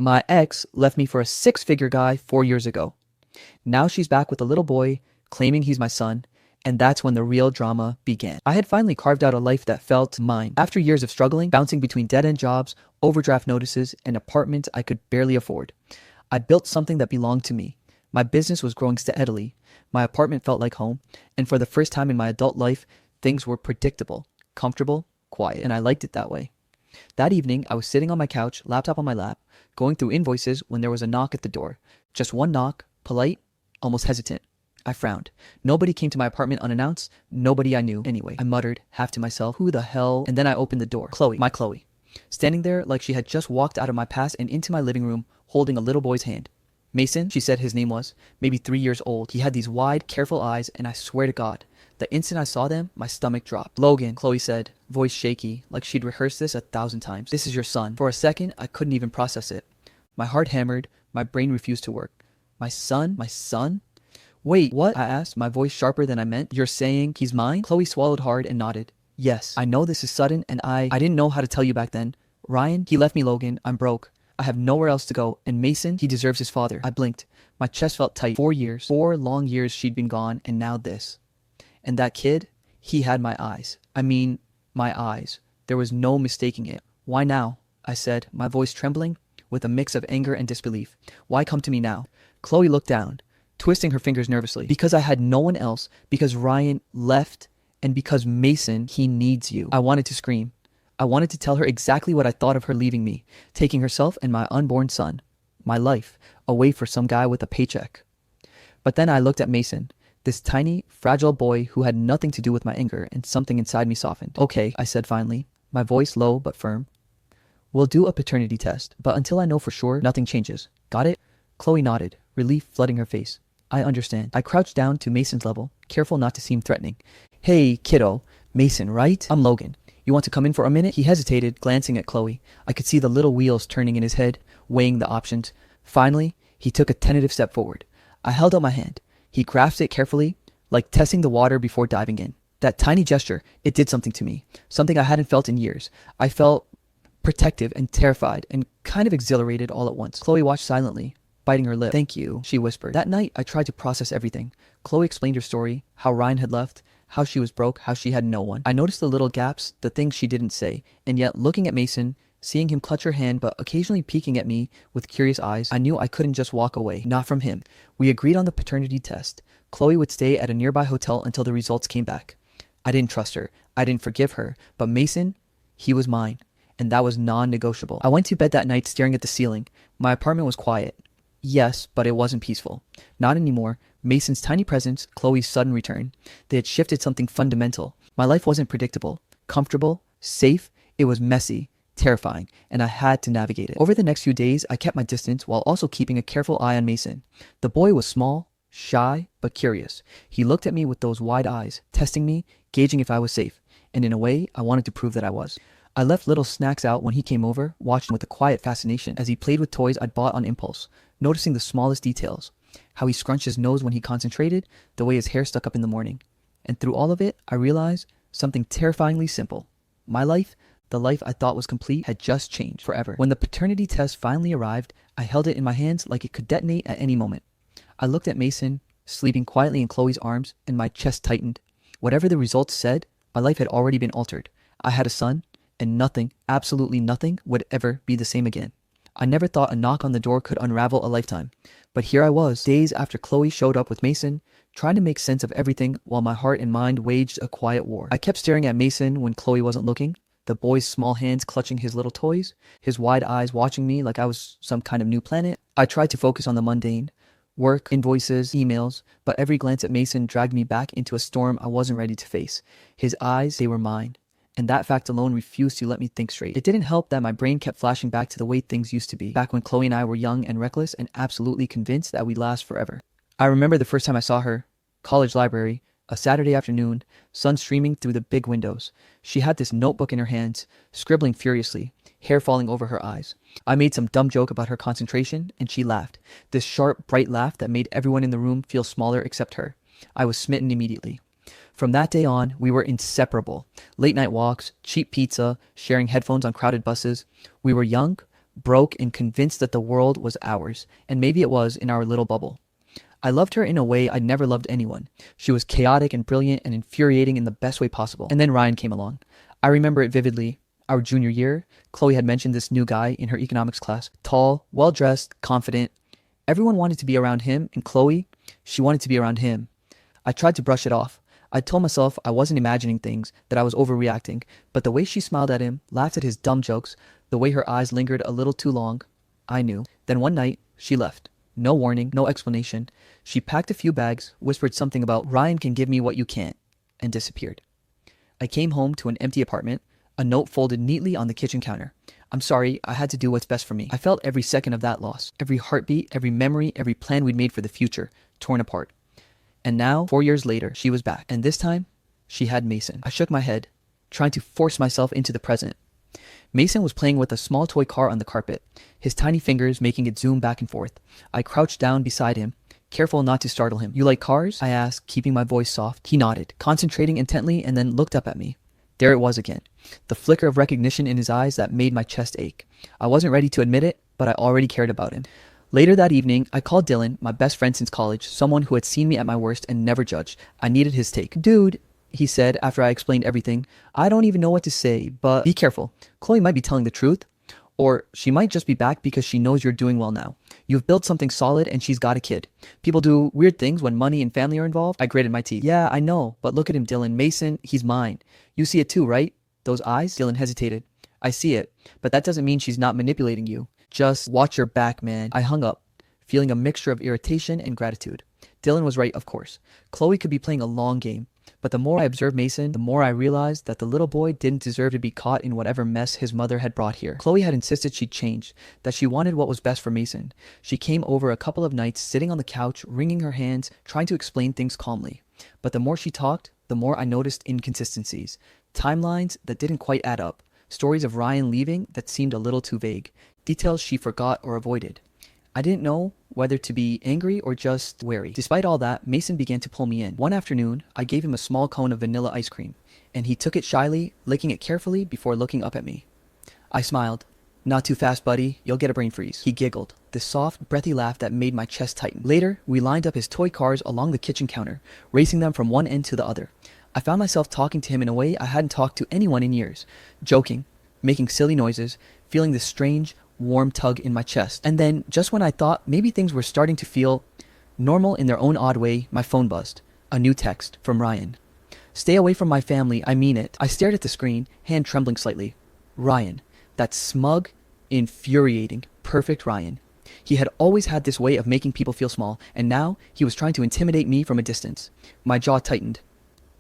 My ex left me for a six-figure guy 4 years ago. Now she's back with a little boy, claiming he's my son, and that's when the real drama began. I had finally carved out a life that felt mine. After years of struggling, bouncing between dead-end jobs, overdraft notices, and apartments I could barely afford, I built something that belonged to me. My business was growing steadily. My apartment felt like home, and for the first time in my adult life, things were predictable, comfortable, quiet, and I liked it that way. That evening, I was sitting on my couch, laptop on my lap, going through invoices when there was a knock at the door. Just one knock, polite, almost hesitant. I frowned. Nobody came to my apartment unannounced, nobody I knew. Anyway, I muttered, half to myself, who the hell? And then I opened the door. Chloe, my Chloe, standing there like she had just walked out of my past and into my living room, holding a little boy's hand. Mason, she said his name was, maybe 3 years old. He had these wide, careful eyes, and I swear to God, the instant I saw them, my stomach dropped. Logan, Chloe said, voice shaky, like she'd rehearsed this 1,000 times. This is your son. For a second, I couldn't even process it. My heart hammered, my brain refused to work. My son? My son? Wait, what? I asked, my voice sharper than I meant. You're saying he's mine? Chloe swallowed hard and nodded. Yes, I know this is sudden, and I didn't know how to tell you back then. Ryan, he left me, Logan. I'm broke. I have nowhere else to go. And Mason, he deserves his father. I blinked. My chest felt tight. 4 years. 4 long years she'd been gone, and now this. And that kid, he had my eyes. I mean, my eyes. There was no mistaking it. Why now? I said, my voice trembling with a mix of anger and disbelief. Why come to me now? Chloe looked down, twisting her fingers nervously. Because I had no one else, because Ryan left, and because Mason, he needs you. I wanted to scream. I wanted to tell her exactly what I thought of her leaving me, taking herself and my unborn son, my life, away for some guy with a paycheck. But then I looked at Mason, this tiny, fragile boy who had nothing to do with my anger, and something inside me softened. Okay, I said finally, my voice low but firm. We'll do a paternity test, but until I know for sure, nothing changes. Got it? Chloe nodded, relief flooding her face. I understand. I crouched down to Mason's level, careful not to seem threatening. Hey, kiddo. Mason, right? I'm Logan. You want to come in for a minute? He hesitated, glancing at Chloe. I could see the little wheels turning in his head, weighing the options. Finally, he took a tentative step forward. I held out my hand. He grasped it carefully, like testing the water before diving in. That tiny gesture, it did something to me. Something I hadn't felt in years. I felt protective and terrified and kind of exhilarated all at once. Chloe watched silently, biting her lip. Thank you, she whispered. That night, I tried to process everything. Chloe explained her story, how Ryan had left, how she was broke, how she had no one. I noticed the little gaps, the things she didn't say, and yet looking at Mason, seeing him clutch her hand but occasionally peeking at me with curious eyes, I knew I couldn't just walk away, not from him. We agreed on the paternity test. Chloe would stay at a nearby hotel until the results came back. I didn't trust her. I didn't forgive her. But Mason, he was mine, and that was non-negotiable. I went to bed that night staring at the ceiling. My apartment was quiet. Yes, but it wasn't peaceful. Not anymore. Mason's tiny presence, Chloe's sudden return. They had shifted something fundamental. My life wasn't predictable, comfortable, safe. It was messy, terrifying, and I had to navigate it. Over the next few days, I kept my distance while also keeping a careful eye on Mason. The boy was small, shy, but curious. He looked at me with those wide eyes, testing me, gauging if I was safe. And in a way, I wanted to prove that I was. I left little snacks out when he came over, watching with a quiet fascination as he played with toys I'd bought on impulse, noticing the smallest details. How he scrunched his nose when he concentrated, the way his hair stuck up in the morning. And through all of it, I realized something terrifyingly simple. My life, the life I thought was complete, had just changed forever. When the paternity test finally arrived, I held it in my hands like it could detonate at any moment. I looked at Mason, sleeping quietly in Chloe's arms, and my chest tightened. Whatever the results said, my life had already been altered. I had a son, and nothing, absolutely nothing, would ever be the same again. I never thought a knock on the door could unravel a lifetime. But here I was, days after Chloe showed up with Mason, trying to make sense of everything while my heart and mind waged a quiet war. I kept staring at Mason when Chloe wasn't looking, the boy's small hands clutching his little toys, his wide eyes watching me like I was some kind of new planet. I tried to focus on the mundane, work, invoices, emails, but every glance at Mason dragged me back into a storm I wasn't ready to face. His eyes, they were mine. And that fact alone refused to let me think straight. It didn't help that my brain kept flashing back to the way things used to be, back when Chloe and I were young and reckless and absolutely convinced that we'd last forever. I remember the first time I saw her, college library, a Saturday afternoon, sun streaming through the big windows. She had this notebook in her hands, scribbling furiously, hair falling over her eyes. I made some dumb joke about her concentration, and she laughed, this sharp, bright laugh that made everyone in the room feel smaller except her. I was smitten immediately. From that day on, we were inseparable. Late night walks, cheap pizza, sharing headphones on crowded buses. We were young, broke and convinced that the world was ours, and maybe it was in our little bubble. I loved her in a way I'd never loved anyone. She was chaotic and brilliant and infuriating in the best way possible. And then Ryan came along. I remember it vividly. Our junior year, Chloe had mentioned this new guy in her economics class. Tall, well-dressed, confident. Everyone wanted to be around him, and Chloe, she wanted to be around him. I tried to brush it off. I told myself I wasn't imagining things, that I was overreacting, but the way she smiled at him, laughed at his dumb jokes, the way her eyes lingered a little too long, I knew. Then one night, she left. No warning, no explanation. She packed a few bags, whispered something about Ryan can give me what you can't, and disappeared. I came home to an empty apartment, a note folded neatly on the kitchen counter. I'm sorry, I had to do what's best for me. I felt every second of that loss, every heartbeat, every memory, every plan we'd made for the future, torn apart. And now, 4 years later, she was back. And this time, she had Mason. I shook my head, trying to force myself into the present. Mason was playing with a small toy car on the carpet, his tiny fingers making it zoom back and forth. I crouched down beside him, careful not to startle him. You like cars? I asked, keeping my voice soft. He nodded, concentrating intently, and then looked up at me. There it was again, the flicker of recognition in his eyes that made my chest ache. I wasn't ready to admit it, but I already cared about him. Later that evening, I called Dylan, my best friend since college, someone who had seen me at my worst and never judged. I needed his take. Dude, he said after I explained everything, I don't even know what to say, but be careful. Chloe might be telling the truth, or she might just be back because she knows you're doing well now. You've built something solid and she's got a kid. People do weird things when money and family are involved. I gritted my teeth. Yeah, I know, but look at him, Dylan. Mason, he's mine. You see it too, right? Those eyes? Dylan hesitated. I see it, but that doesn't mean she's not manipulating you. Just watch your back, man. I hung up, feeling a mixture of irritation and gratitude. Dylan was right, of course. Chloe could be playing a long game. But the more I observed Mason, the more I realized that the little boy didn't deserve to be caught in whatever mess his mother had brought here. Chloe had insisted she'd change, that she wanted what was best for Mason. She came over a couple of nights, sitting on the couch, wringing her hands, trying to explain things calmly. But the more she talked, the more I noticed inconsistencies. Timelines that didn't quite add up. Stories of Ryan leaving that seemed a little too vague. Details she forgot or avoided. I didn't know whether to be angry or just wary. Despite all that, Mason began to pull me in. One afternoon, I gave him a small cone of vanilla ice cream, and he took it shyly, licking it carefully before looking up at me. I smiled. Not too fast, buddy. You'll get a brain freeze. He giggled, this soft, breathy laugh that made my chest tighten. Later, we lined up his toy cars along the kitchen counter, racing them from one end to the other. I found myself talking to him in a way I hadn't talked to anyone in years, joking, making silly noises, feeling this strange, warm tug in my chest. And then, just when I thought maybe things were starting to feel normal in their own odd way, my phone buzzed. A new text from Ryan. Stay away from my family, I mean it. I stared at the screen, hand trembling slightly. Ryan. That smug, infuriating, perfect Ryan. He had always had this way of making people feel small, and now he was trying to intimidate me from a distance. My jaw tightened.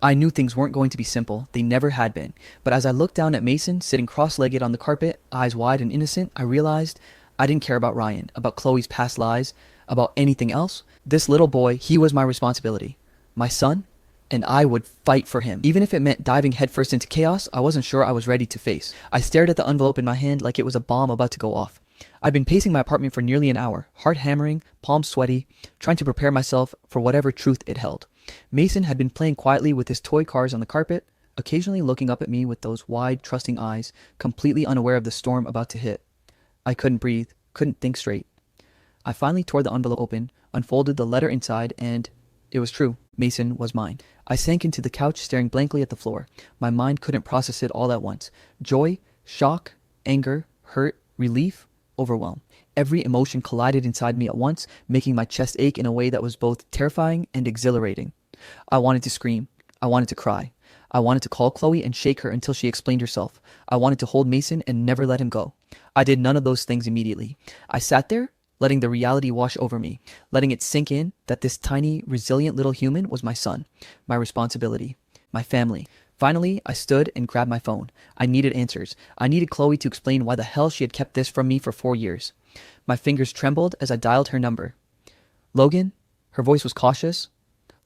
I knew things weren't going to be simple. They never had been. But as I looked down at Mason, sitting cross-legged on the carpet, eyes wide and innocent, I realized I didn't care about Ryan, about Chloe's past lies, about anything else. This little boy, he was my responsibility. My son, and I would fight for him. Even if it meant diving headfirst into chaos, I wasn't sure I was ready to face. I stared at the envelope in my hand like it was a bomb about to go off. I'd been pacing my apartment for nearly an hour, heart hammering, palms sweaty, trying to prepare myself for whatever truth it held. Mason had been playing quietly with his toy cars on the carpet, occasionally looking up at me with those wide, trusting eyes, completely unaware of the storm about to hit. I couldn't breathe, couldn't think straight. I finally tore the envelope open, unfolded the letter inside, and it was true. Mason was mine. I sank into the couch, staring blankly at the floor. My mind couldn't process it all at once. Joy, shock, anger, hurt, relief, overwhelm. Every emotion collided inside me at once, making my chest ache in a way that was both terrifying and exhilarating. I wanted to scream. I wanted to cry. I wanted to call Chloe and shake her until she explained herself. I wanted to hold Mason and never let him go. I did none of those things immediately. I sat there, letting the reality wash over me, letting it sink in that this tiny, resilient little human was my son, my responsibility, my family. Finally, I stood and grabbed my phone. I needed answers. I needed Chloe to explain why the hell she had kept this from me for 4 years. My fingers trembled as I dialed her number. Logan? Her voice was cautious,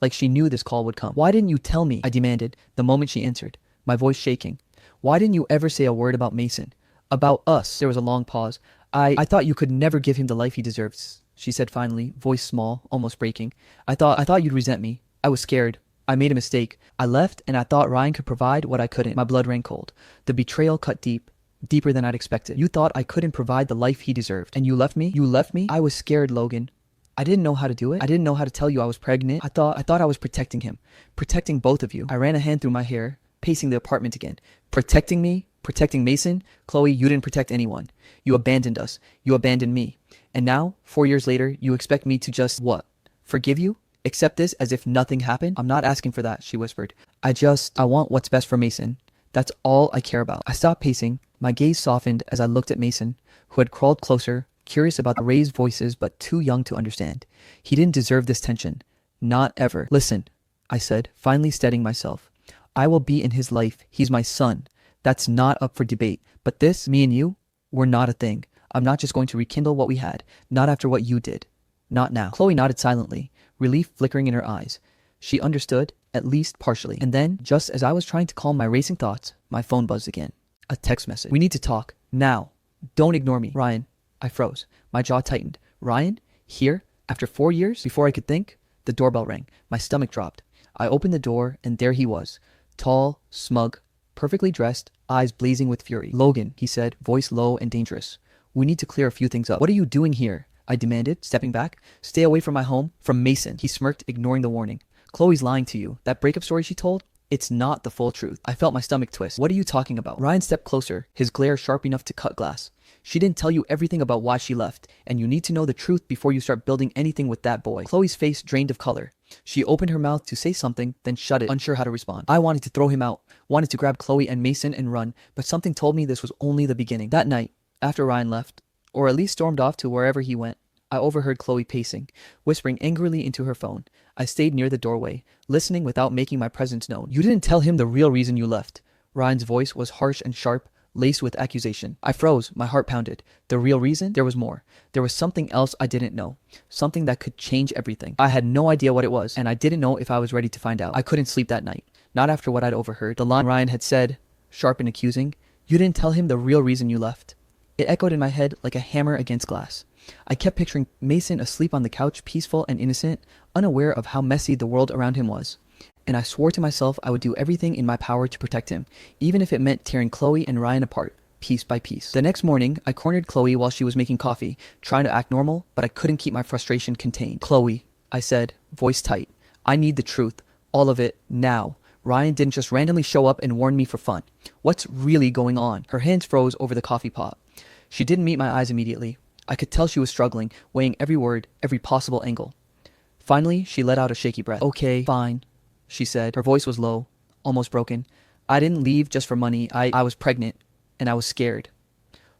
like she knew this call would come. Why didn't you tell me? I demanded, the moment she answered, my voice shaking. Why didn't you ever say a word about Mason? About us? There was a long pause. I thought you could never give him the life he deserves, she said finally, voice small, almost breaking. I thought you'd resent me. I was scared. I made a mistake. I left and I thought Ryan could provide what I couldn't. My blood ran cold. The betrayal cut deep. deeper than I'd expected. You thought I couldn't provide the life he deserved, and you left me? You left me? I was scared, Logan. I didn't know how to do it. I didn't know how to tell you I was pregnant. I thought I was protecting him, protecting both of you. I ran a hand through my hair, pacing the apartment again. Protecting me? Protecting Mason? Chloe, you didn't protect anyone. You abandoned us. You abandoned me. And now, 4 years later, you expect me to just, what? Forgive you? Accept this as if nothing happened? I'm not asking for that, she whispered. I want what's best for Mason. That's all I care about. I stopped pacing. My gaze softened as I looked at Mason, who had crawled closer, curious about the raised voices but too young to understand. He didn't deserve this tension. Not ever. Listen, I said, finally steadying myself. I will be in his life. He's my son. That's not up for debate. But this, me and you, we're not a thing. I'm not just going to rekindle what we had. Not after what you did. Not now. Chloe nodded silently, relief flickering in her eyes. She understood, at least partially. And then, just as I was trying to calm my racing thoughts, my phone buzzed again. A text message. We need to talk. Now. Don't ignore me. Ryan. I froze. My jaw tightened. Ryan? Here? After 4 years? Before I could think? The doorbell rang. My stomach dropped. I opened the door, and there he was. Tall, smug, perfectly dressed, eyes blazing with fury. Logan, he said, voice low and dangerous. We need to clear a few things up. What are you doing here? I demanded, stepping back. Stay away from my home. From Mason. He smirked, ignoring the warning. Chloe's lying to you. That breakup story she told? It's not the full truth. I felt my stomach twist. What are you talking about? Ryan stepped closer, his glare sharp enough to cut glass. She didn't tell you everything about why she left, and you need to know the truth before you start building anything with that boy. Chloe's face drained of color. She opened her mouth to say something, then shut it, unsure how to respond. I wanted to throw him out, wanted to grab Chloe and Mason and run, but something told me this was only the beginning. That night, after Ryan left, or at least stormed off to wherever he went, I overheard Chloe pacing, whispering angrily into her phone. I stayed near the doorway, listening without making my presence known. You didn't tell him the real reason you left. Ryan's voice was harsh and sharp, laced with accusation. I froze, my heart pounded. The real reason? There was more. There was something else I didn't know. Something that could change everything. I had no idea what it was, and I didn't know if I was ready to find out. I couldn't sleep that night. Not after what I'd overheard. The line Ryan had said, sharp and accusing, you didn't tell him the real reason you left. It echoed in my head like a hammer against glass. I kept picturing Mason asleep on the couch, peaceful and innocent, unaware of how messy the world around him was. And I swore to myself I would do everything in my power to protect him, even if it meant tearing Chloe and Ryan apart, piece by piece. The next morning, I cornered Chloe while she was making coffee, trying to act normal, but I couldn't keep my frustration contained. Chloe, I said, voice tight, I need the truth. All of it, now. Ryan didn't just randomly show up and warn me for fun. What's really going on? Her hands froze over the coffee pot. She didn't meet my eyes immediately. I could tell she was struggling, weighing every word, every possible angle. Finally, she let out a shaky breath. Okay, fine, she said. Her voice was low, almost broken. I didn't leave just for money. I was pregnant, and I was scared.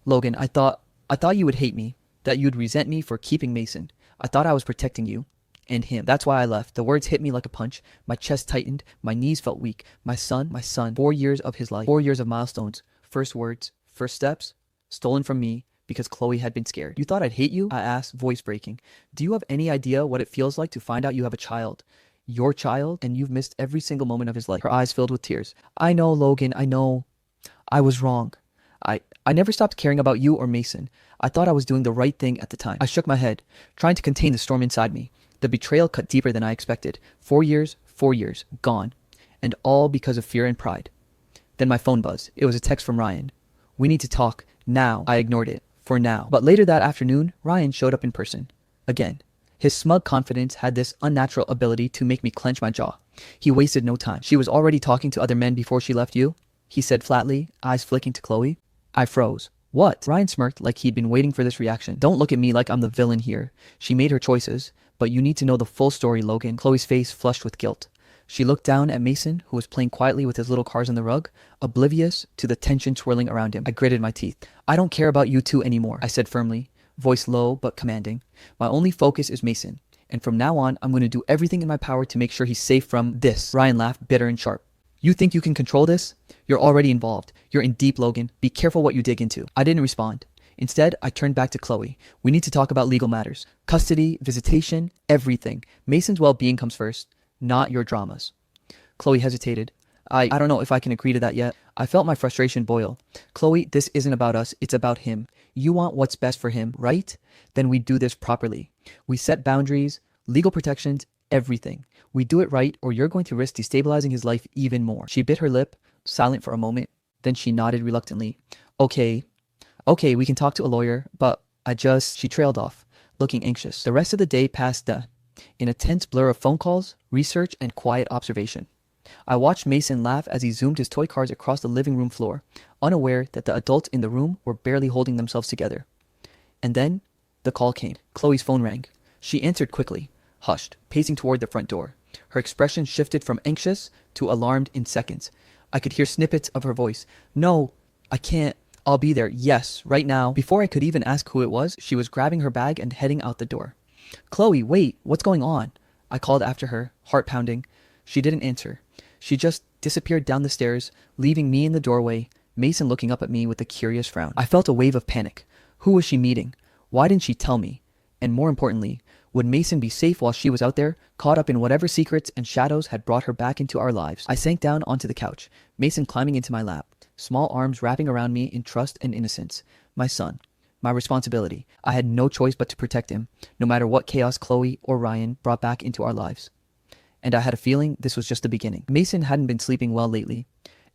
Logan, I thought you would hate me, that you'd resent me for keeping Mason. I thought I was protecting you and him. That's why I left. The words hit me like a punch. My chest tightened. My knees felt weak. My son, 4 years of his life, 4 years of milestones, first words, first steps, stolen from me because Chloe had been scared. You thought I'd hate you? I asked, voice breaking. Do you have any idea what it feels like to find out you have a child? Your child, and you've missed every single moment of his life. Her eyes filled with tears. I know, Logan, I know. I was wrong. I never stopped caring about you or Mason. I thought I was doing the right thing at the time. I shook my head, trying to contain the storm inside me. The betrayal cut deeper than I expected. 4 years, gone. And all because of fear and pride. Then my phone buzzed. It was a text from Ryan. We need to talk, now. I ignored it, for now. But later that afternoon, Ryan showed up in person. Again. His smug confidence had this unnatural ability to make me clench my jaw. He wasted no time. She was already talking to other men before she left you? He said flatly, eyes flicking to Chloe. I froze. What? Ryan smirked like he'd been waiting for this reaction. Don't look at me like I'm the villain here. She made her choices, but you need to know the full story, Logan. Chloe's face flushed with guilt. She looked down at Mason, who was playing quietly with his little cars on the rug, oblivious to the tension swirling around him. I gritted my teeth. I don't care about you two anymore, I said firmly, voice low but commanding. My only focus is Mason, and from now on, I'm going to do everything in my power to make sure he's safe from this. Ryan laughed, bitter and sharp. You think you can control this? You're already involved. You're in deep, Logan. Be careful what you dig into. I didn't respond. Instead, I turned back to Chloe. We need to talk about legal matters. Custody, visitation, everything. Mason's well-being comes first, not your dramas. Chloe hesitated. I don't know if I can agree to that yet. I felt my frustration boil. Chloe, this isn't about us. It's about him. You want what's best for him, right? Then we do this properly. We set boundaries, legal protections, everything. We do it right, or you're going to risk destabilizing his life even more. She bit her lip, silent for a moment. Then she nodded reluctantly. Okay, okay, we can talk to a lawyer, but she trailed off, looking anxious. The rest of the day passed in a tense blur of phone calls, research, and quiet observation. I watched Mason laugh as he zoomed his toy cars across the living room floor, unaware that the adults in the room were barely holding themselves together. And then the call came. Chloe's phone rang. She answered quickly, hushed, pacing toward the front door. Her expression shifted from anxious to alarmed in seconds. I could hear snippets of her voice. No, I can't. I'll be there. Yes, right now. Before I could even ask who it was, she was grabbing her bag and heading out the door. Chloe, wait, what's going on? I called after her, heart pounding. She didn't answer. She just disappeared down the stairs, leaving me in the doorway, Mason looking up at me with a curious frown. I felt a wave of panic. Who was she meeting? Why didn't she tell me? And more importantly, would Mason be safe while she was out there, caught up in whatever secrets and shadows had brought her back into our lives? I sank down onto the couch, Mason climbing into my lap, small arms wrapping around me in trust and innocence. My son. My responsibility. I had no choice but to protect him, no matter what chaos Chloe or Ryan brought back into our lives. And I had a feeling this was just the beginning. Mason hadn't been sleeping well lately.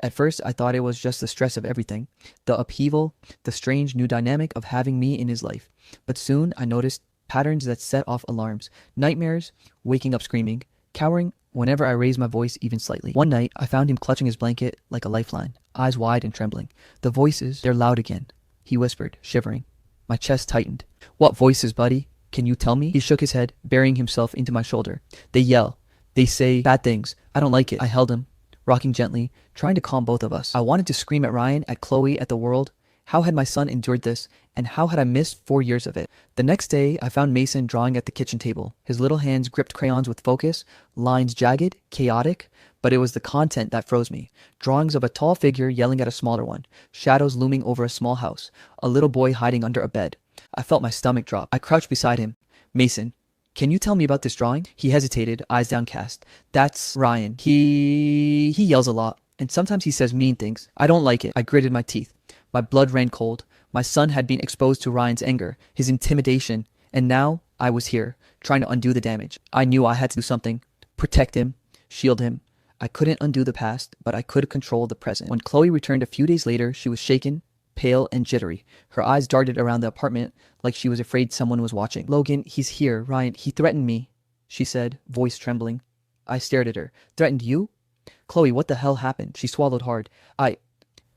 At first, I thought it was just the stress of everything, the upheaval, the strange new dynamic of having me in his life. But soon I noticed patterns that set off alarms, nightmares, waking up screaming, cowering whenever I raised my voice even slightly. One night, I found him clutching his blanket like a lifeline, eyes wide and trembling. The voices, they're loud again, he whispered, shivering. My chest tightened. What voices, buddy? Can you tell me? He shook his head, burying himself into my shoulder. They yell. They say bad things. I don't like it. I held him, rocking gently, trying to calm both of us. I wanted to scream at Ryan, at Chloe, at the world. How had my son endured this, and how had I missed 4 years of it? The next day, I found Mason drawing at the kitchen table. His little hands gripped crayons with focus, lines jagged, chaotic, but it was the content that froze me. Drawings of a tall figure yelling at a smaller one, shadows looming over a small house, a little boy hiding under a bed. I felt my stomach drop. I crouched beside him. Mason, can you tell me about this drawing? He hesitated, eyes downcast. That's Ryan. He yells a lot, and sometimes he says mean things. I don't like it. I gritted my teeth. My blood ran cold. My son had been exposed to Ryan's anger, his intimidation, and now I was here, trying to undo the damage. I knew I had to do something. Protect him. Shield him. I couldn't undo the past, but I could control the present. When Chloe returned a few days later, she was shaken, pale, and jittery. Her eyes darted around the apartment like she was afraid someone was watching. Logan, he's here. Ryan, he threatened me, she said, voice trembling. I stared at her. Threatened you? Chloe, what the hell happened? She swallowed hard.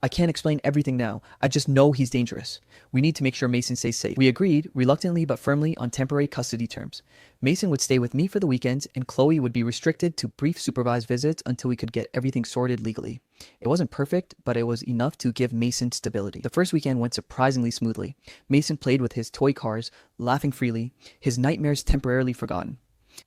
I can't explain everything now. I just know he's dangerous. We need to make sure Mason stays safe. We agreed, reluctantly but firmly, on temporary custody terms. Mason would stay with me for the weekends, and Chloe would be restricted to brief supervised visits until we could get everything sorted legally. It wasn't perfect, but it was enough to give Mason stability. The first weekend went surprisingly smoothly. Mason played with his toy cars, laughing freely, his nightmares temporarily forgotten.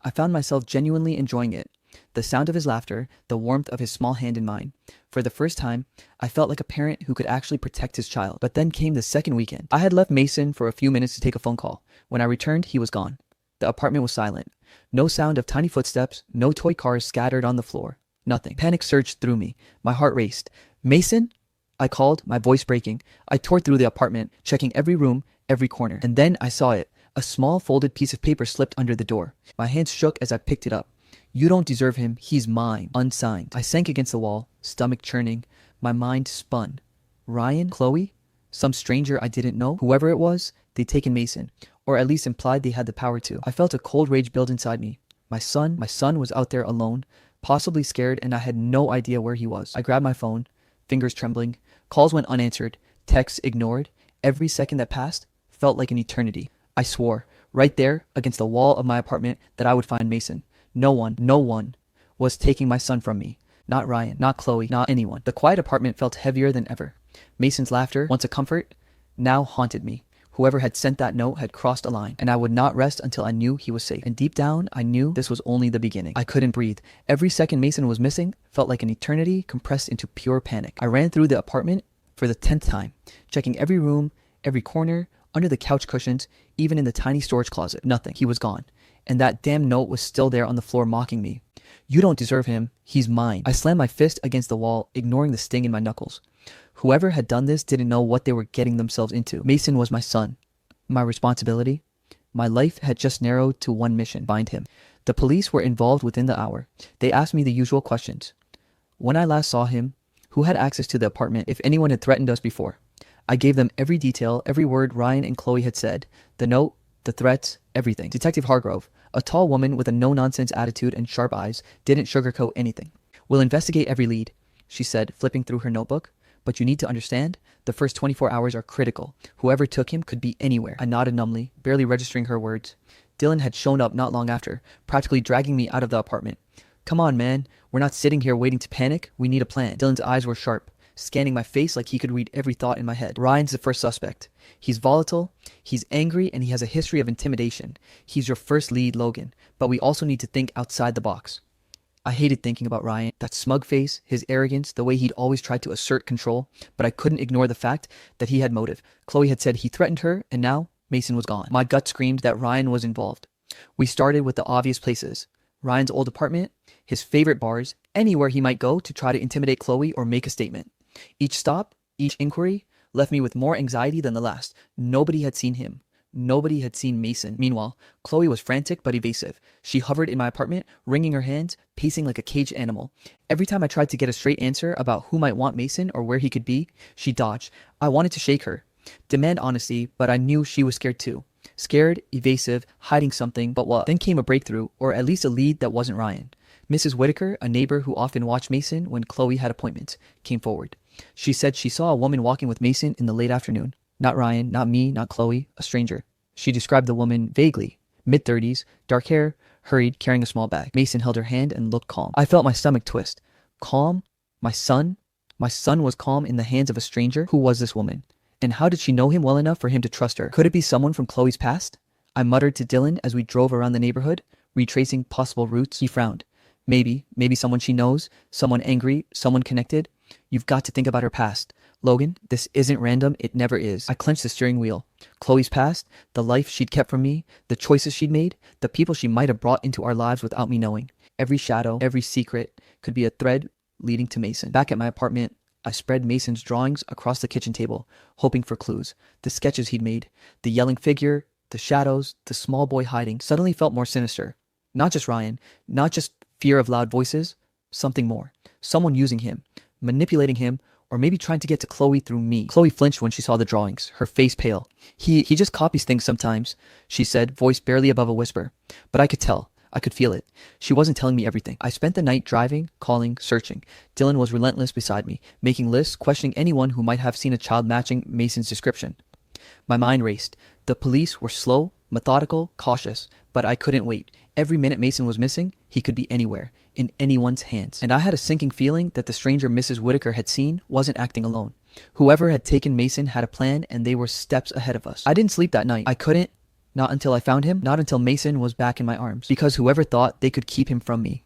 I found myself genuinely enjoying it. The sound of his laughter, the warmth of his small hand in mine. For the first time, I felt like a parent who could actually protect his child. But then came the second weekend. I had left Mason for a few minutes to take a phone call. When I returned, he was gone. The apartment was silent. No sound of tiny footsteps, no toy cars scattered on the floor. Nothing. Panic surged through me. My heart raced. Mason? I called, my voice breaking. I tore through the apartment, checking every room, every corner. And then I saw it. A small folded piece of paper slipped under the door. My hands shook as I picked it up. You don't deserve him. He's mine. Unsigned. I sank against the wall, stomach churning. My mind spun. Ryan? Chloe? Some stranger I didn't know? Whoever it was, they'd taken Mason, or at least implied they had the power to. I felt a cold rage build inside me. My son was out there alone, possibly scared, and I had no idea where he was. I grabbed my phone, fingers trembling. Calls went unanswered, texts ignored. Every second that passed felt like an eternity. I swore, right there against the wall of my apartment, that I would find Mason. No one was taking my son from me. Not Ryan, not Chloe, not anyone. The quiet apartment felt heavier than ever. Mason's laughter, once a comfort, now haunted me. Whoever had sent that note had crossed a line, and I would not rest until I knew he was safe. And deep down, I knew this was only the beginning. I couldn't breathe. Every second Mason was missing felt like an eternity compressed into pure panic. I ran through the apartment for the 10th time, checking every room, every corner, under the couch cushions, even in the tiny storage closet. Nothing. He was gone. And that damn note was still there on the floor mocking me. You don't deserve him. He's mine. I slammed my fist against the wall, ignoring the sting in my knuckles. Whoever had done this didn't know what they were getting themselves into. Mason was my son. My responsibility. My life had just narrowed to one mission: find him. The police were involved within the hour. They asked me the usual questions. When I last saw him, who had access to the apartment, if anyone had threatened us before. I gave them every detail, every word Ryan and Chloe had said, the note, the threats, everything. Detective Hargrove, a tall woman with a no-nonsense attitude and sharp eyes, didn't sugarcoat anything. "We'll investigate every lead," she said, flipping through her notebook. "But you need to understand, the first 24 hours are critical. Whoever took him could be anywhere." I nodded numbly, barely registering her words. Dylan had shown up not long after, practically dragging me out of the apartment. "Come on, man. We're not sitting here waiting to panic. We need a plan." Dylan's eyes were sharp, scanning my face like he could read every thought in my head. "Ryan's the first suspect. He's volatile, he's angry, and he has a history of intimidation. He's your first lead, Logan, but we also need to think outside the box." I hated thinking about Ryan, that smug face, his arrogance, the way he'd always tried to assert control, but I couldn't ignore the fact that he had motive. Chloe had said he threatened her, and now Mason was gone. My gut screamed that Ryan was involved. We started with the obvious places: Ryan's old apartment, his favorite bars, anywhere he might go to try to intimidate Chloe or make a statement. Each stop, each inquiry, left me with more anxiety than the last. Nobody had seen him. Nobody had seen Mason. Meanwhile, Chloe was frantic but evasive. She hovered in my apartment, wringing her hands, pacing like a caged animal. Every time I tried to get a straight answer about who might want Mason or where he could be, she dodged. I wanted to shake her, demand honesty, but I knew she was scared too. Scared, evasive, hiding something, but what? Then came a breakthrough, or at least a lead that wasn't Ryan. Mrs. Whitaker, a neighbor who often watched Mason when Chloe had appointments, came forward. She said she saw a woman walking with Mason in the late afternoon. Not Ryan, not me, not Chloe, a stranger. She described the woman vaguely. Mid-30s, dark hair, hurried, carrying a small bag. Mason held her hand and looked calm. I felt my stomach twist. Calm? My son? My son was calm in the hands of a stranger? Who was this woman? And how did she know him well enough for him to trust her? Could it be someone from Chloe's past? I muttered to Dylan as we drove around the neighborhood, retracing possible routes. He frowned. Maybe someone she knows, someone angry, someone connected. You've got to think about her past. Logan, this isn't random, it never is. I clenched the steering wheel. Chloe's past, the life she'd kept from me, the choices she'd made, the people she might have brought into our lives without me knowing. Every shadow, every secret could be a thread leading to Mason. Back at my apartment, I spread Mason's drawings across the kitchen table, hoping for clues. The sketches he'd made, the yelling figure, the shadows, the small boy hiding, suddenly felt more sinister. Not just Ryan, not just fear of loud voices, something more. Someone using him, manipulating him, or maybe trying to get to Chloe through me. Chloe flinched when she saw the drawings, her face pale. He just copies things sometimes, she said, voice barely above a whisper. But I could tell. I could feel it. She wasn't telling me everything. I spent the night driving, calling, searching. Dylan was relentless beside me, making lists, questioning anyone who might have seen a child matching Mason's description. My mind raced. The police were slow, methodical, cautious, but I couldn't wait. Every minute Mason was missing, he could be anywhere, in anyone's hands. And I had a sinking feeling that the stranger Mrs. Whitaker had seen wasn't acting alone. Whoever had taken Mason had a plan, and they were steps ahead of us. I didn't sleep that night. I couldn't. Not until I found him, not until Mason was back in my arms. Because whoever thought they could keep him from me,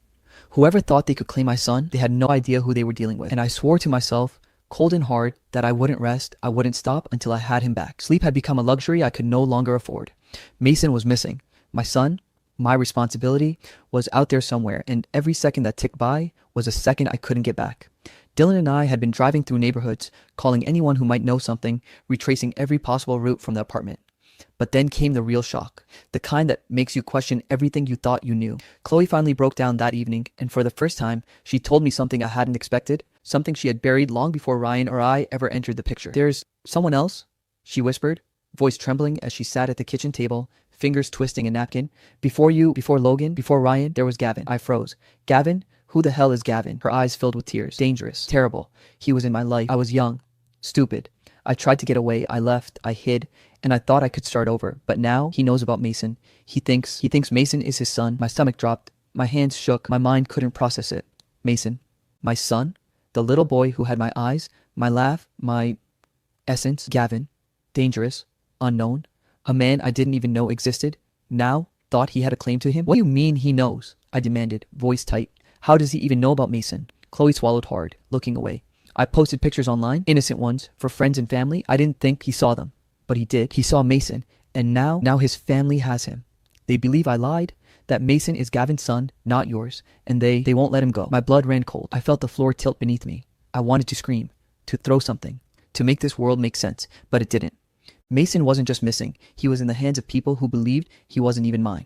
whoever thought they could claim my son, they had no idea who they were dealing with. And I swore to myself, cold and hard, that I wouldn't rest, I wouldn't stop until I had him back. Sleep had become a luxury I could no longer afford. Mason was missing. My son, my responsibility, was out there somewhere, and every second that ticked by was a second I couldn't get back. Dylan and I had been driving through neighborhoods, calling anyone who might know something, retracing every possible route from the apartment. But then came the real shock, the kind that makes you question everything you thought you knew. Chloe finally broke down that evening, and for the first time, she told me something I hadn't expected, something she had buried long before Ryan or I ever entered the picture. "There's someone else?" she whispered, voice trembling as she sat at the kitchen table, fingers twisting a napkin. Before Logan, before Ryan, there was Gavin." I froze. "Gavin? Who the hell is Gavin?" Her eyes filled with tears. "Dangerous. Terrible. He was in my life. I was young. Stupid. I tried to get away. I left. I hid. And I thought I could start over. But now he knows about Mason. He thinks Mason is his son." My stomach dropped. My hands shook. My mind couldn't process it. Mason. My son? The little boy who had my eyes, my laugh, my essence. Gavin. Dangerous. Unknown. A man I didn't even know existed. Now thought he had a claim to him. "What do you mean he knows?" I demanded, voice tight. "How does he even know about Mason?" Chloe swallowed hard, looking away. "I posted pictures online, innocent ones, for friends and family. I didn't think he saw them. But he did. He saw Mason. And now his family has him. They believe I lied, that Mason is Gavin's son, not yours, and they won't let him go." My blood ran cold. I felt the floor tilt beneath me. I wanted to scream, to throw something, to make this world make sense, but it didn't. Mason wasn't just missing. He was in the hands of people who believed he wasn't even mine.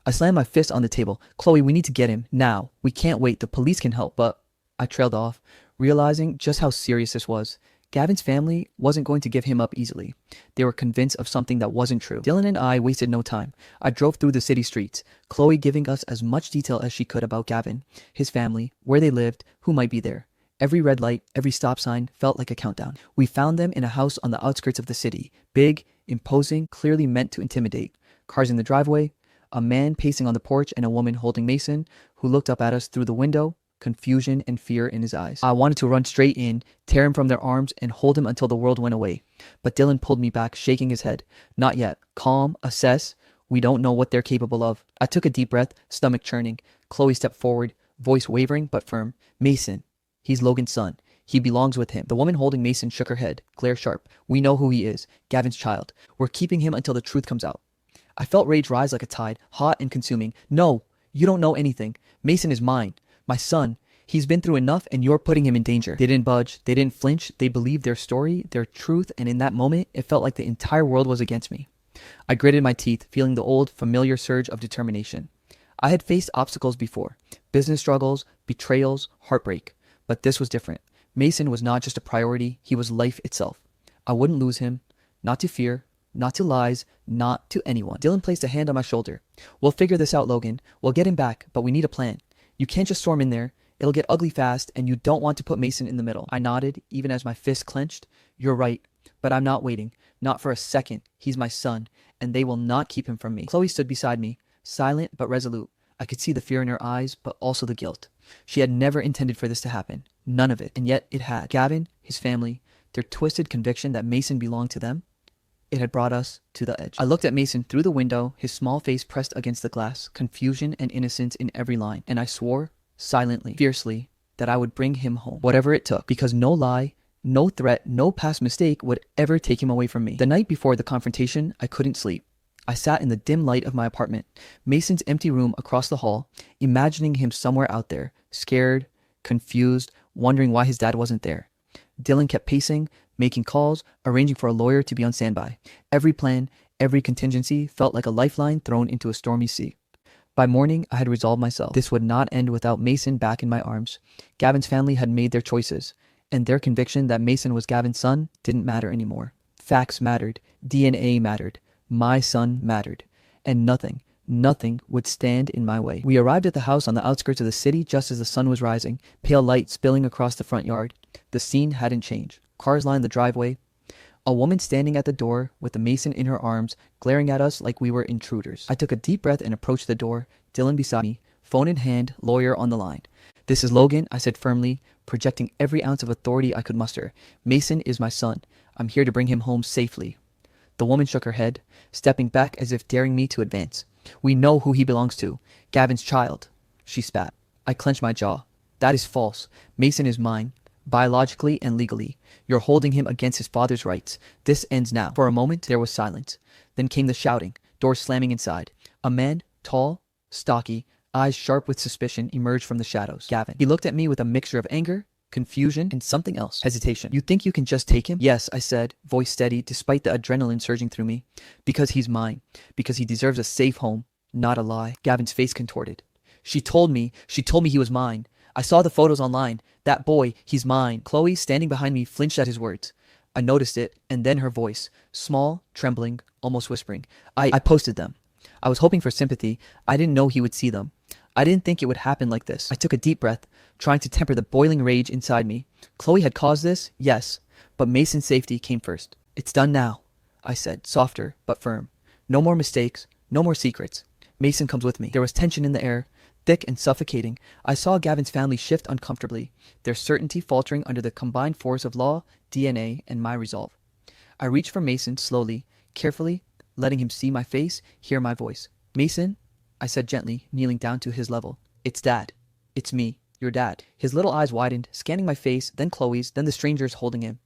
I slammed my fist on the table. "Chloe, we need to get him. Now. We can't wait. The police can help." But I trailed off, realizing just how serious this was. Gavin's family wasn't going to give him up easily. They were convinced of something that wasn't true. Dylan and I wasted no time. I drove through the city streets, Chloe giving us as much detail as she could about Gavin, his family, where they lived, who might be there. Every red light, every stop sign felt like a countdown. We found them in a house on the outskirts of the city. Big, imposing, clearly meant to intimidate. Cars in the driveway, a man pacing on the porch, and a woman holding Mason, who looked up at us through the window, confusion and fear in his eyes. I wanted to run straight in, tear him from their arms, and hold him until the world went away. But Dylan pulled me back, shaking his head. Not yet. Calm, assess. We don't know what they're capable of. I took a deep breath, stomach churning. Chloe stepped forward, voice wavering but firm. Mason. He's Logan's son. He belongs with him. The woman holding Mason shook her head, glare sharp. We know who he is. Gavin's child. We're keeping him until the truth comes out. I felt rage rise like a tide, hot and consuming. No, you don't know anything. Mason is mine. My son. He's been through enough and you're putting him in danger. They didn't budge. They didn't flinch. They believed their story, their truth, and in that moment, it felt like the entire world was against me. I gritted my teeth, feeling the old, familiar surge of determination. I had faced obstacles before. Business struggles, betrayals, heartbreak. But this was different. Mason was not just a priority, he was life itself. I wouldn't lose him. Not to fear, not to lies, not to anyone. Dylan placed a hand on my shoulder. We'll figure this out, Logan. We'll get him back, but we need a plan. You can't just storm in there. It'll get ugly fast, and you don't want to put Mason in the middle. I nodded, even as my fist clenched. You're right, but I'm not waiting. Not for a second. He's my son, and they will not keep him from me. Chloe stood beside me, silent but resolute. I could see the fear in her eyes, but also the guilt. She had never intended for this to happen. None of it. And yet it had. Gavin, his family, their twisted conviction that Mason belonged to them, it had brought us to the edge. I looked at Mason through the window, his small face pressed against the glass, confusion and innocence in every line. And I swore, silently, fiercely, that I would bring him home, whatever it took, because no lie, no threat, no past mistake would ever take him away from me. The night before the confrontation, I couldn't sleep. I sat in the dim light of my apartment, Mason's empty room across the hall, imagining him somewhere out there, scared, confused, wondering why his dad wasn't there. Dylan kept pacing, making calls, arranging for a lawyer to be on standby. Every plan, every contingency felt like a lifeline thrown into a stormy sea. By morning, I had resolved myself. This would not end without Mason back in my arms. Gavin's family had made their choices, and their conviction that Mason was Gavin's son didn't matter anymore. Facts mattered. DNA mattered. My son mattered. And nothing would stand in my way. We arrived at the house on the outskirts of the city just as the sun was rising, pale light spilling across the front yard. The scene hadn't changed. Cars lined the driveway. A woman standing at the door with the Mason in her arms, glaring at us like we were intruders. I took a deep breath and approached the door, Dylan beside me, phone in hand, lawyer on the line. This is Logan, I said firmly, projecting every ounce of authority I could muster. Mason is my son. I'm here to bring him home safely. The woman shook her head, stepping back as if daring me to advance. We know who he belongs to. Gavin's child. She spat. I clenched my jaw. That is false. Mason is mine. Biologically and legally. You're holding him against his father's rights. This ends now. For a moment, there was silence. Then came the shouting, doors slamming inside. A man, tall, stocky, eyes sharp with suspicion, emerged from the shadows. Gavin. He looked at me with a mixture of anger, confusion, and something else. Hesitation. You think you can just take him? Yes, I said, voice steady, despite the adrenaline surging through me. Because he's mine. Because he deserves a safe home, not a lie. Gavin's face contorted. She told me he was mine. I saw the photos online. That boy, he's mine. Chloe, standing behind me, flinched at his words. I noticed it, and then her voice, small, trembling, almost whispering. I posted them. I was hoping for sympathy. I didn't know he would see them. I didn't think it would happen like this. I took a deep breath, trying to temper the boiling rage inside me. Chloe had caused this, yes, but Mason's safety came first. It's done now, I said, softer but firm. No more mistakes, no more secrets. Mason comes with me. There was tension in the air, thick and suffocating. I saw Gavin's family shift uncomfortably, their certainty faltering under the combined force of law, DNA, and my resolve. I reached for Mason slowly, carefully, letting him see my face, hear my voice. Mason, I said gently, kneeling down to his level. It's Dad. It's me, your dad. His little eyes widened, scanning my face, then Chloe's, then the stranger's holding him.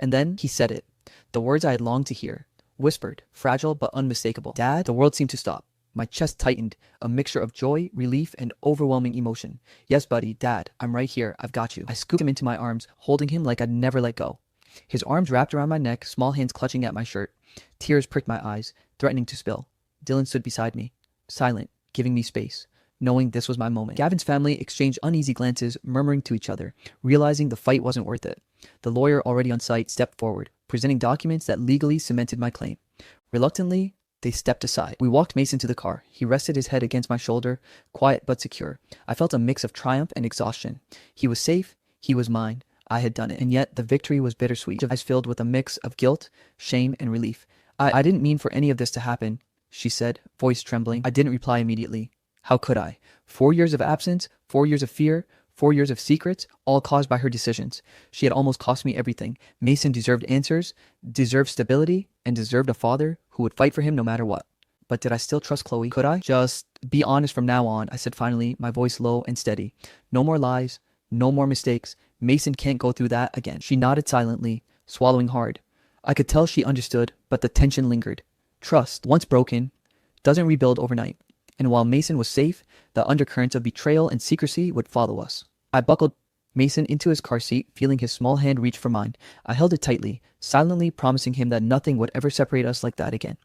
And then he said it. The words I had longed to hear. Whispered, fragile but unmistakable. Dad? The world seemed to stop. My chest tightened, a mixture of joy, relief, and overwhelming emotion. Yes, buddy, Dad, I'm right here. I've got you. I scooped him into my arms, holding him like I'd never let go. His arms wrapped around my neck, small hands clutching at my shirt. Tears pricked my eyes, threatening to spill. Dylan stood beside me, silent, giving me space. knowing this was my moment. Gavin's family exchanged uneasy glances, murmuring to each other, realizing the fight wasn't worth it. The lawyer already on site stepped forward, presenting documents that legally cemented my claim. Reluctantly, they stepped aside. We walked Mason to the car. He rested his head against my shoulder, quiet but secure. I felt a mix of triumph and exhaustion. He was safe, he was mine. I had done it. And yet the victory was bittersweet, eyes filled with a mix of guilt, shame, and relief. I didn't mean for any of this to happen, she said, voice trembling. I didn't reply immediately. How could I? 4 years of absence, 4 years of fear, 4 years of secrets, all caused by her decisions. She had almost cost me everything. Mason deserved answers, deserved stability, and deserved a father who would fight for him no matter what. But did I still trust Chloe? Could I? Just be honest from now on, I said finally, my voice low and steady. No more lies, no more mistakes. Mason can't go through that again. She nodded silently, swallowing hard. I could tell she understood, but the tension lingered. Trust, once broken, doesn't rebuild overnight. And while Mason was safe, the undercurrents of betrayal and secrecy would follow us. I buckled Mason into his car seat, feeling his small hand reach for mine. I held it tightly, silently promising him that nothing would ever separate us like that again.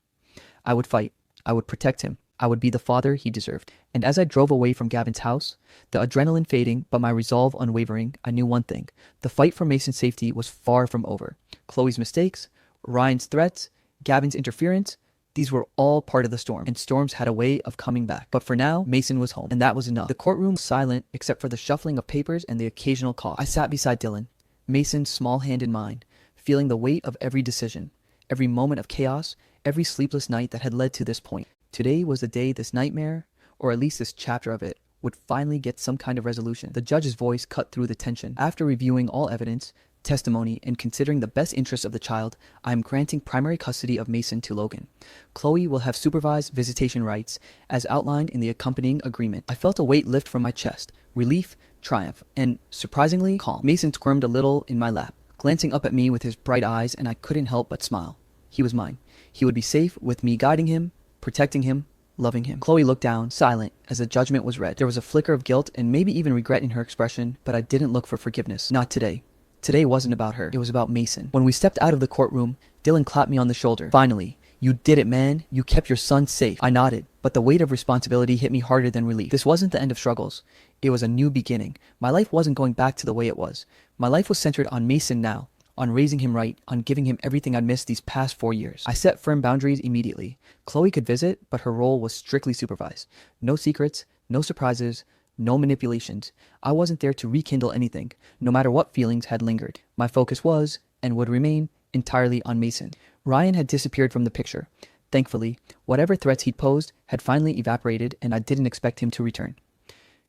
I would fight. I would protect him. I would be the father he deserved. And as I drove away from Gavin's house, the adrenaline fading but my resolve unwavering, I knew one thing. The fight for Mason's safety was far from over. Chloe's mistakes, Ryan's threats, Gavin's interference, these were all part of the storm, and storms had a way of coming back. But for now, Mason was home, and that was enough. The courtroom was silent except for the shuffling of papers and the occasional cough. I sat beside Dylan, Mason's small hand in mine, feeling the weight of every decision, every moment of chaos, every sleepless night that had led to this point. Today was the day this nightmare, or at least this chapter of it, would finally get some kind of resolution. The judge's voice cut through the tension. After reviewing all evidence, testimony, and considering the best interests of the child, I am granting primary custody of Mason to Logan. Chloe will have supervised visitation rights, as outlined in the accompanying agreement. I felt a weight lift from my chest, relief, triumph, and, surprisingly, calm. Mason squirmed a little in my lap, glancing up at me with his bright eyes, and I couldn't help but smile. He was mine. He would be safe with me guiding him, protecting him, loving him. Chloe looked down, silent, as the judgment was read. There was a flicker of guilt and maybe even regret in her expression, but I didn't look for forgiveness. Not today. Today wasn't about her. It was about Mason. When we stepped out of the courtroom, Dylan clapped me on the shoulder. Finally, you did it, man. You kept your son safe. I nodded, but the weight of responsibility hit me harder than relief. This wasn't the end of struggles. It was a new beginning. My life wasn't going back to the way it was. My life was centered on Mason now, on raising him right, on giving him everything I'd missed these past 4 years. I set firm boundaries immediately. Chloe could visit, but her role was strictly supervised. No secrets, no surprises, no manipulations. I wasn't there to rekindle anything, no matter what feelings had lingered. My focus was, and would remain, entirely on Mason. Ryan had disappeared from the picture. Thankfully, whatever threats he'd posed had finally evaporated, and I didn't expect him to return.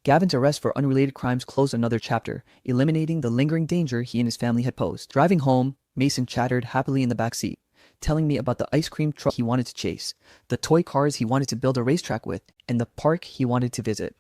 Gavin's arrest for unrelated crimes closed another chapter, eliminating the lingering danger he and his family had posed. Driving home, Mason chattered happily in the back seat, telling me about the ice cream truck he wanted to chase, the toy cars he wanted to build a racetrack with, and the park he wanted to visit.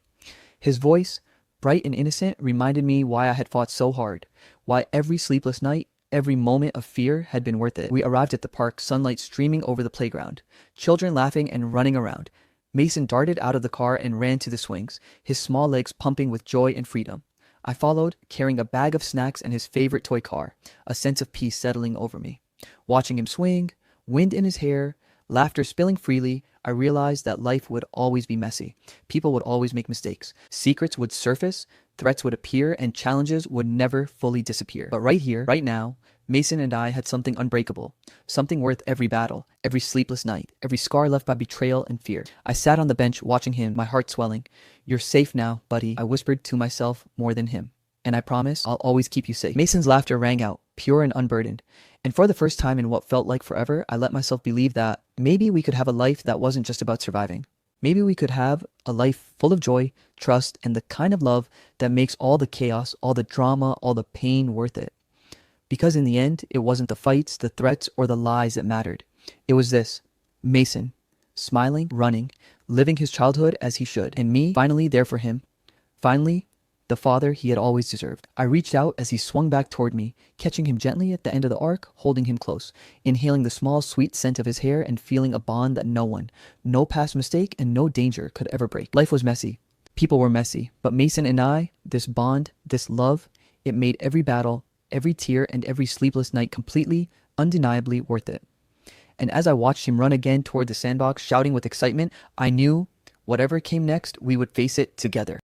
His voice, bright and innocent, reminded me why I had fought so hard, why every sleepless night, every moment of fear had been worth it. We arrived at the park, sunlight streaming over the playground, children laughing and running around. Mason darted out of the car and ran to the swings, his small legs pumping with joy and freedom. I followed, carrying a bag of snacks and his favorite toy car, a sense of peace settling over me. Watching him swing, wind in his hair, laughter spilling freely, I realized that life would always be messy. People would always make mistakes. Secrets would surface, threats would appear, and challenges would never fully disappear. But right here, right now, Mason and I had something unbreakable, something worth every battle, every sleepless night, every scar left by betrayal and fear. I sat on the bench watching him, my heart swelling. "You're safe now, buddy," I whispered to myself more than him. "And I promise I'll always keep you safe." Mason's laughter rang out, pure and unburdened. And for the first time in what felt like forever, I let myself believe that maybe we could have a life that wasn't just about surviving. Maybe we could have a life full of joy, trust, and the kind of love that makes all the chaos, all the drama, all the pain worth it. Because in the end, it wasn't the fights, the threats, or the lies that mattered. It was this: Mason, smiling, running, living his childhood as he should, and me, finally there for him. Finally, the father he had always deserved. I reached out as he swung back toward me, catching him gently at the end of the arc, holding him close, inhaling the small, sweet scent of his hair and feeling a bond that no one, no past mistake and no danger could ever break. Life was messy. People were messy. But Mason and I, this bond, this love, it made every battle, every tear, and every sleepless night completely, undeniably worth it. And as I watched him run again toward the sandbox, shouting with excitement, I knew whatever came next, we would face it together.